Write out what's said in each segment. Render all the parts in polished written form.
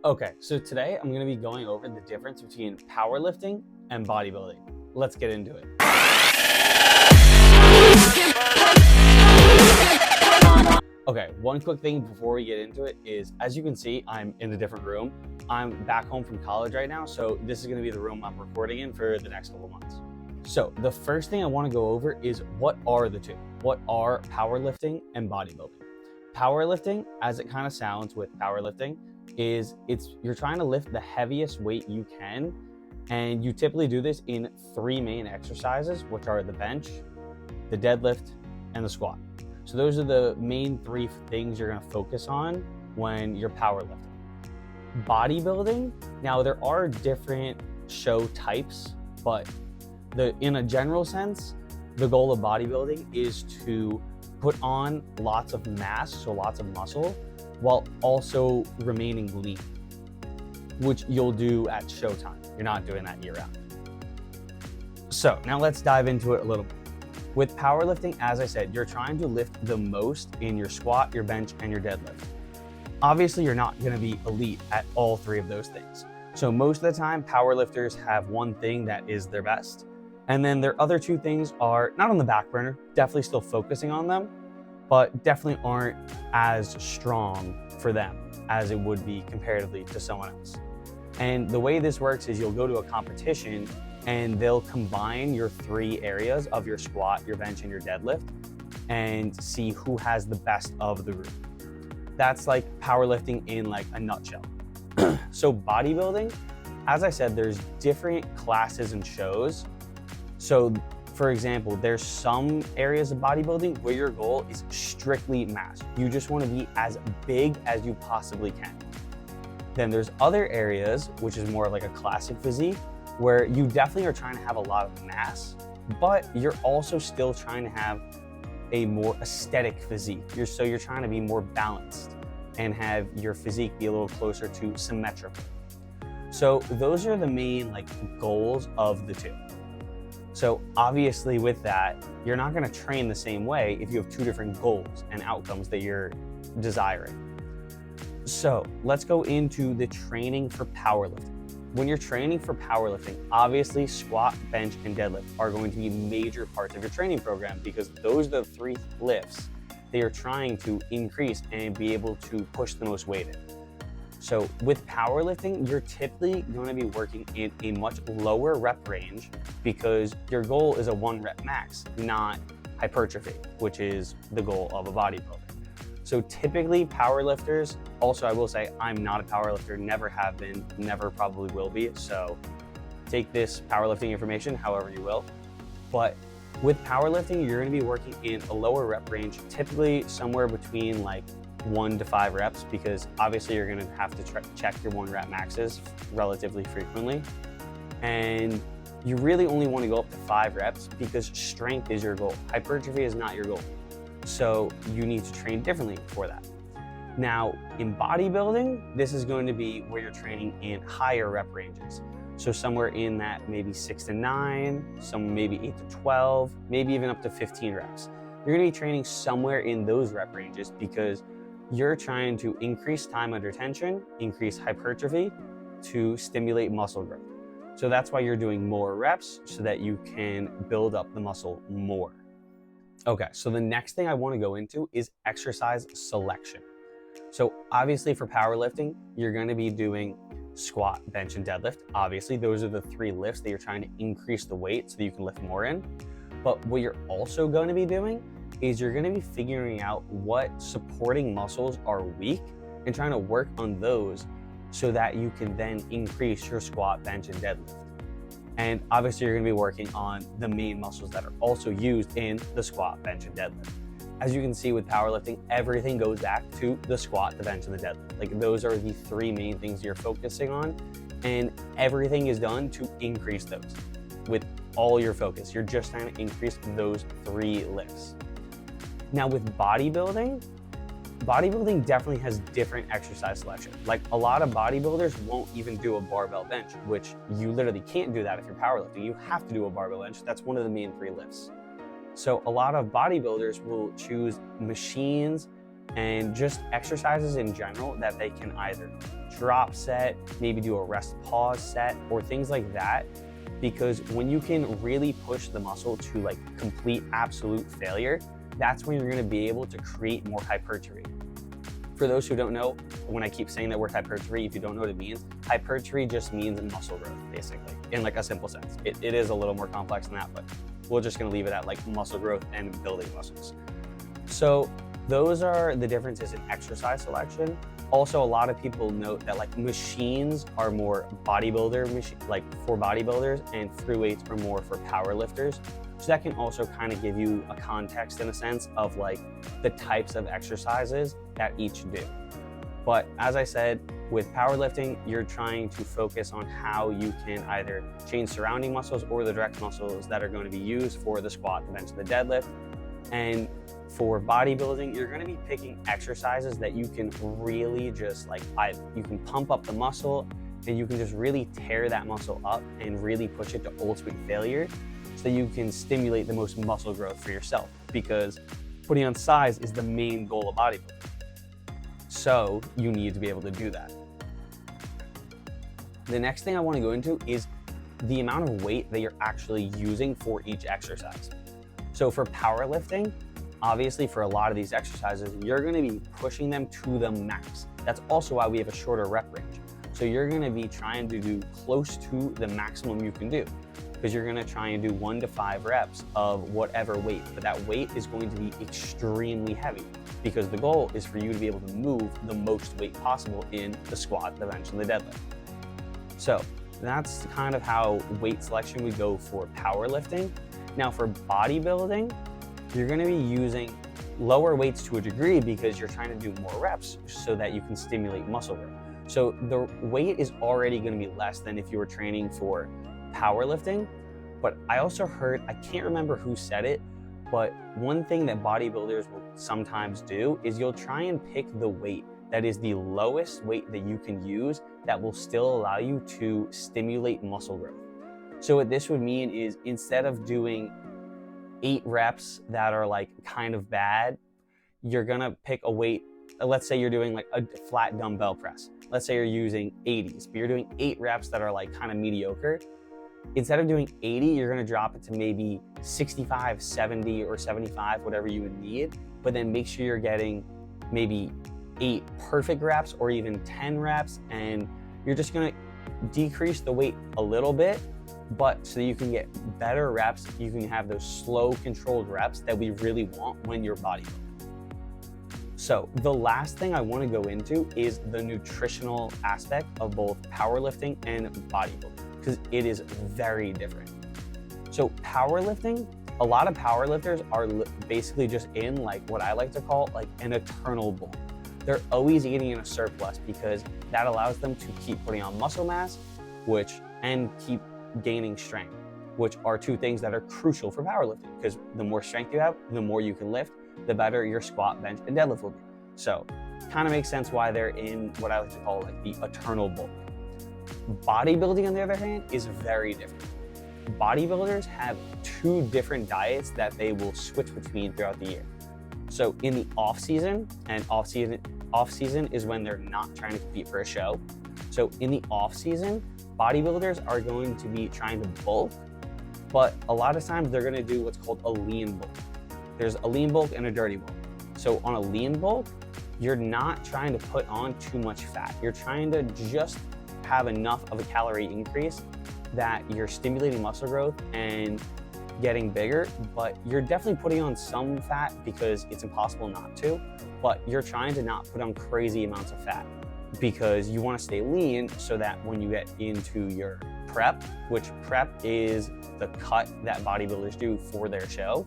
Okay, so today I'm going to be going over the difference between powerlifting and bodybuilding. Let's get into it. Okay, one quick thing before we get into it is, as you can see, I'm in a different room. I'm back home from college right now, so this is going to be the room I'm recording in for the next couple months. So the first thing I want to go over is, what are the two? What are powerlifting and bodybuilding? Powerlifting, as it kind of sounds with powerlifting, is you're trying to lift the heaviest weight you can, and you typically do this in three main exercises, which are the bench, the deadlift, and the squat. So those are the main three things you're going to focus on when you're powerlifting. Bodybuilding, now there are different show types, but in a general sense, the goal of bodybuilding is to put on lots of mass, so lots of muscle, while also remaining lean, which you'll do at showtime. You're not doing that year round. So now let's dive into it a little bit. With powerlifting, as I said, you're trying to lift the most in your squat, your bench, and your deadlift. Obviously, you're not going to be elite at all three of those things. So most of the time, powerlifters have one thing that is their best, and then their other two things are not on the back burner, definitely still focusing on them, but definitely aren't as strong for them as it would be comparatively to someone else. And the way this works is, you'll go to a competition and they'll combine your three areas of your squat, your bench, and your deadlift, and see who has the best of the group. That's like powerlifting in like a nutshell. So bodybuilding, as I said, there's different classes and shows. So for example, there's some areas of bodybuilding where your goal is strictly mass. You just want to be as big as you possibly can. Then there's other areas, which is more like a classic physique, where you definitely are trying to have a lot of mass, but you're also still trying to have a more aesthetic physique. You're trying to be more balanced and have your physique be a little closer to symmetrical. So those are the main goals of the two. So obviously with that, you're not going to train the same way if you have two different goals and outcomes that you're desiring. So let's go into the training for powerlifting. When you're training for powerlifting, obviously squat, bench, and deadlift are going to be major parts of your training program, because those are the three lifts that you're trying to increase and be able to push the most weight in. So with powerlifting, you're typically going to be working in a much lower rep range, because your goal is a 1 rep max, not hypertrophy, which is the goal of a bodybuilder. So typically powerlifters, also I will say I'm not a powerlifter, never have been, never probably will be. So take this powerlifting information however you will. But with powerlifting, you're going to be working in a lower rep range, typically somewhere between 1 to 5 reps, because obviously you're going to have to check your 1 rep maxes relatively frequently. And you really only want to go up to 5 reps because strength is your goal. Hypertrophy is not your goal. So you need to train differently for that. Now in bodybuilding, this is going to be where you're training in higher rep ranges. So somewhere in that maybe 6 to 9, some maybe 8 to 12, maybe even up to 15 reps. You're going to be training somewhere in those rep ranges, because you're trying to increase time under tension, increase hypertrophy to stimulate muscle growth. So that's why you're doing more reps, so that you can build up the muscle more. Okay, so the next thing I want to go into is exercise selection. So obviously for powerlifting, you're going to be doing squat, bench, and deadlift. Obviously, those are the three lifts that you're trying to increase the weight so that you can lift more in. But what you're also going to be doing is you're going to be figuring out what supporting muscles are weak and trying to work on those so that you can then increase your squat, bench, and deadlift. And obviously you're going to be working on the main muscles that are also used in the squat, bench, and deadlift. As you can see with powerlifting, everything goes back to the squat, the bench, and the deadlift. Those are the three main things you're focusing on, and everything is done to increase those with all your focus. You're just trying to increase those three lifts. Now with bodybuilding definitely has different exercise selection. A lot of bodybuilders won't even do a barbell bench, which you literally can't do that if you're powerlifting. You have to do a barbell bench. That's one of the main three lifts. So a lot of bodybuilders will choose machines and just exercises in general that they can either drop set, maybe do a rest pause set, or things like that. Because when you can really push the muscle to like complete absolute failure, that's when you're going to be able to create more hypertrophy. For those who don't know, when I keep saying that word hypertrophy, if you don't know what it means, hypertrophy just means muscle growth, basically, in like a simple sense. It is a little more complex than that, but we're just going to leave it at like muscle growth and building muscles. So those are the differences in exercise selection. Also, a lot of people note that like machines are more like for bodybuilders, and free weights are more for power lifters. So that can also kind of give you a context in a sense of like the types of exercises that each do. But as I said, with powerlifting, you're trying to focus on how you can either change surrounding muscles or the direct muscles that are going to be used for the squat, the bench, the deadlift. And for bodybuilding, you're going to be picking exercises that you can really just like, you can pump up the muscle and you can just really tear that muscle up and really push it to ultimate failure, so you can stimulate the most muscle growth for yourself, because putting on size is the main goal of bodybuilding. So you need to be able to do that. The next thing I want to go into is the amount of weight that you're actually using for each exercise. So for powerlifting, obviously for a lot of these exercises, you're going to be pushing them to the max. That's also why we have a shorter rep range. So you're going to be trying to do close to the maximum you can do, because you're going to try and do 1 to 5 reps of whatever weight, but that weight is going to be extremely heavy, because the goal is for you to be able to move the most weight possible in the squat, the bench, and the deadlift. So that's kind of how weight selection would go for powerlifting. Now for bodybuilding, you're going to be using lower weights to a degree, because you're trying to do more reps so that you can stimulate muscle growth. So the weight is already going to be less than if you were training for powerlifting. But I also heard, I can't remember who said it, but one thing that bodybuilders will sometimes do is you'll try and pick the weight that is the lowest weight that you can use that will still allow you to stimulate muscle growth. So what this would mean is, instead of doing 8 reps that are like kind of bad, you're gonna pick a weight. Let's say you're doing like a flat dumbbell press. Let's say you're using 80s, but you're doing 8 reps that are like kind of mediocre. Instead of doing 80, you're gonna drop it to maybe 65, 70, or 75, whatever you would need. But then make sure you're getting maybe 8 perfect reps or even 10 reps. And you're just gonna decrease the weight a little bit, but so you can get better reps, you can have those slow controlled reps that we really want when you're bodybuilding. So the last thing I want to go into is the nutritional aspect of both powerlifting and bodybuilding, because it is very different. So powerlifting, a lot of powerlifters are basically just in like what I like to call like an eternal bulk. They're always eating in a surplus, because that allows them to keep putting on muscle mass, and keep gaining strength, which are 2 things that are crucial for powerlifting, because the more strength you have, the more you can lift, the better your squat, bench, and deadlift will be. So kind of makes sense why they're in what I like to call like the eternal bulk. Bodybuilding, on the other hand, is very different. Bodybuilders have 2 different diets that they will switch between throughout the year. So in the off season is when they're not trying to compete for a show. So in the off season, bodybuilders are going to be trying to bulk, but a lot of times they're going to do what's called a lean bulk. There's a lean bulk and a dirty bulk. So on a lean bulk, you're not trying to put on too much fat. You're trying to just have enough of a calorie increase that you're stimulating muscle growth and getting bigger, but you're definitely putting on some fat, because it's impossible not to, but you're trying to not put on crazy amounts of fat, because you want to stay lean so that when you get into your prep, which prep is the cut that bodybuilders do for their show,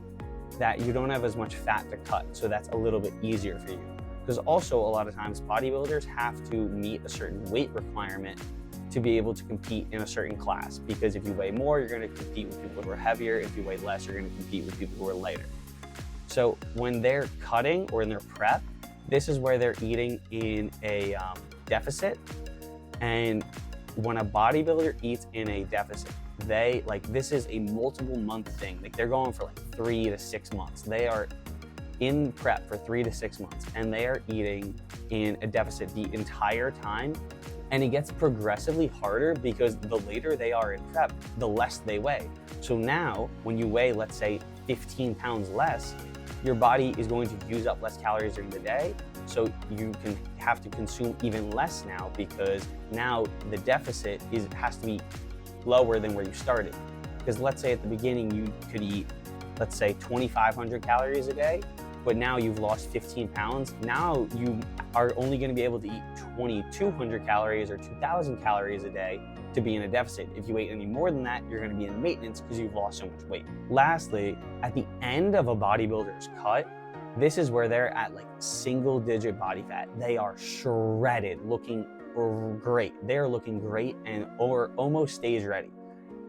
that you don't have as much fat to cut. So that's a little bit easier for you. Because also a lot of times bodybuilders have to meet a certain weight requirement to be able to compete in a certain class. Because if you weigh more, you're going to compete with people who are heavier. If you weigh less, you're going to compete with people who are lighter. So when they're cutting or in their prep, this is where they're eating in a deficit. And when a bodybuilder eats in a deficit, this is a multiple month thing. Like they're going for like 3 to 6 months. They are in prep for 3 to 6 months and they are eating in a deficit the entire time, and it gets progressively harder because the later they are in prep, the less they weigh. So now when you weigh, let's say 15 pounds less, your body is going to use up less calories during the day. So you can have to consume even less now because now the deficit has to be lower than where you started. Because let's say at the beginning you could eat, let's say 2,500 calories a day, but now you've lost 15 pounds. Now you are only going to be able to eat 2,200 calories or 2,000 calories a day to be in a deficit. If you ate any more than that, you're going to be in maintenance because you've lost so much weight. Lastly, at the end of a bodybuilder's cut, this is where they're at like single digit body fat. They are shredded, looking great. They're looking great and or almost stage ready.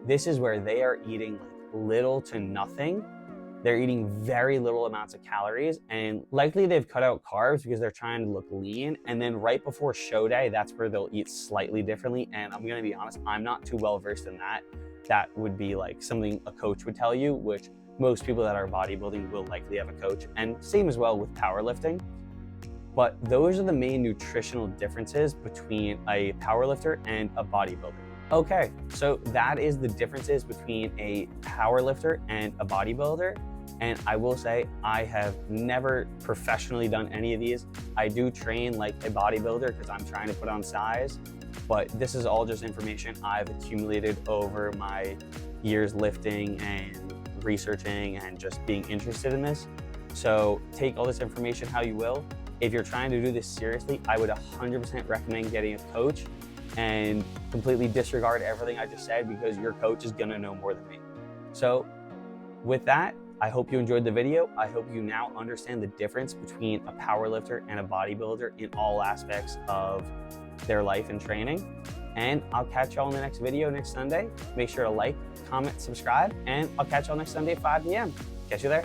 This is where they are eating like little to nothing. They're eating very little amounts of calories, and likely they've cut out carbs because they're trying to look lean. And then right before show day, that's where they'll eat slightly differently. And I'm gonna be honest, I'm not too well versed in that. That would be like something a coach would tell you, which most people that are bodybuilding will likely have a coach, and same as well with powerlifting. But those are the main nutritional differences between a powerlifter and a bodybuilder. Okay, so that is the differences between a powerlifter and a bodybuilder. And I will say, I have never professionally done any of these. I do train like a bodybuilder because I'm trying to put on size, but this is all just information I've accumulated over my years lifting and researching and just being interested in this. So take all this information how you will. If you're trying to do this seriously, I would 100% recommend getting a coach and completely disregard everything I just said because your coach is gonna know more than me. So with that, I hope you enjoyed the video. I hope you now understand the difference between a powerlifter and a bodybuilder in all aspects of their life and training. And I'll catch y'all in the next video next Sunday. Make sure to like, comment, subscribe, and I'll catch y'all next Sunday at 5 p.m. Catch you there.